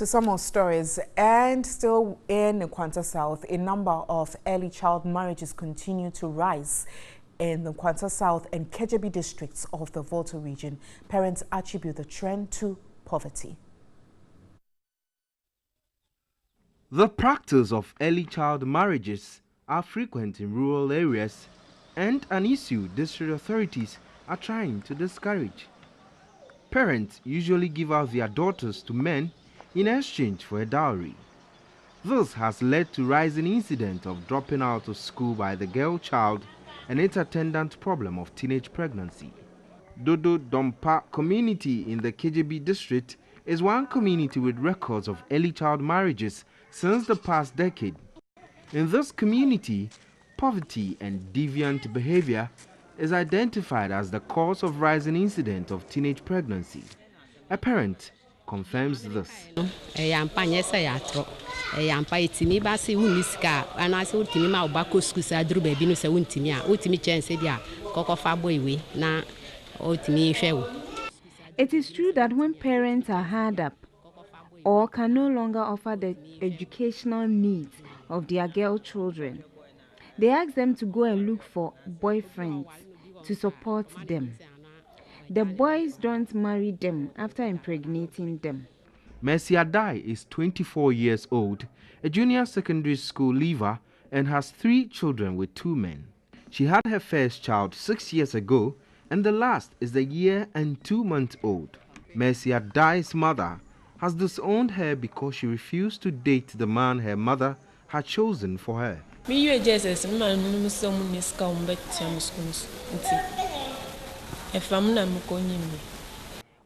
To some more stories, and still in Nkwanta South, a number of early child marriages continue to rise in the Nkwanta South and Kadjebi districts of the Volta region. Parents attribute the trend to poverty. The practice of early child marriages are frequent in rural areas and an issue district authorities are trying to discourage. Parents usually give out their daughters to men in exchange for a dowry. This has led to rising incidents of dropping out of school by the girl child and its attendant problem of teenage pregnancy. Dodo Dompa community in the Kadjebi district is one community with records of early child marriages since the past decade. In this community, poverty and deviant behavior is identified as the cause of rising incidents of teenage pregnancy. A parent confirms this. It is true that when parents are hard up or can no longer offer the educational needs of their girl children, they ask them to go and look for boyfriends to support them. The boys don't marry them after impregnating them. Mercy Adai is 24 years old, a junior secondary school leaver, and has 3 children with 2 men. She had her first child 6 years ago, and the last is a year and 2 months old. Mercy Adai's mother has disowned her because she refused to date the man her mother had chosen for her.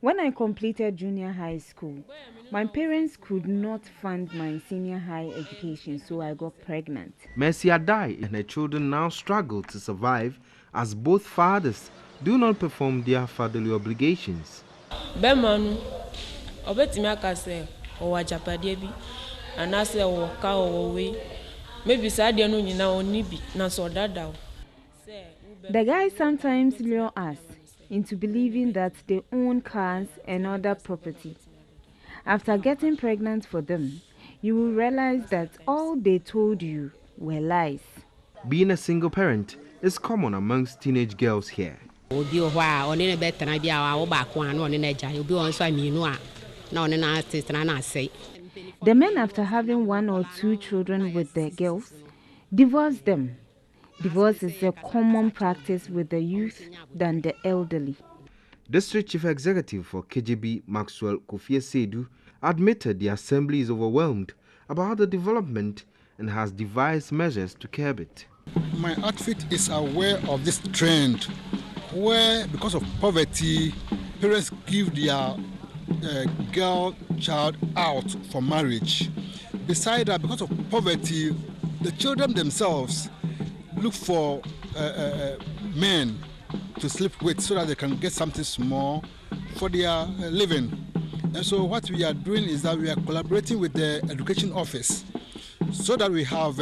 When I completed junior high school, my parents could not fund my senior high education, so I got pregnant. Mercy Adai and her children now struggle to survive as both fathers do not perform their fatherly obligations. The guys sometimes lure us into believing that they own cars and other property. After getting pregnant for them, you will realize that all they told you were lies. Being a single parent is common amongst teenage girls here. The men, after having 1 or 2 children with their girls, divorce them. Divorce is a common practice with the youth than the elderly. District Chief Executive for Kadjebi, Maxwell Kofi Sedu, admitted the assembly is overwhelmed about the development and has devised measures to curb it. My outfit is aware of this trend where, because of poverty, parents give their girl child out for marriage. Besides that, because of poverty, the children themselves look for men to sleep with so that they can get something small for their living. And so what we are doing is that we are collaborating with the education office so that we have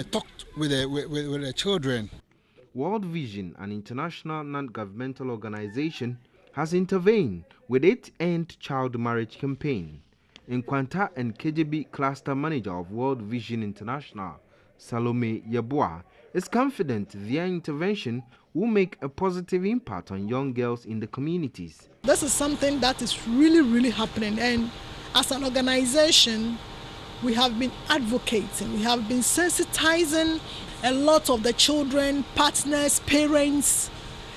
talked with the children. World Vision, an international non-governmental organization, has intervened with its End Child Marriage campaign. Nkwanta and Kadjebi cluster manager of World Vision International, Salome Yeboah, is confident their intervention will make a positive impact on young girls in the communities. This is something that is really happening, and as an organization, we have been advocating, we have been sensitizing a lot of the children, partners, parents,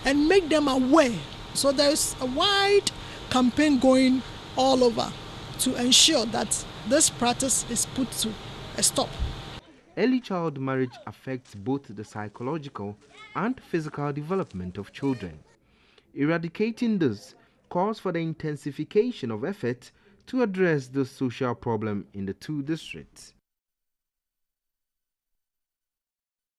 and make them aware. So there's a wide campaign going all over to ensure that this practice is put to a stop. Early child marriage affects both the psychological and physical development of children. Eradicating this calls for the intensification of effort to address the social problem in the 2 districts.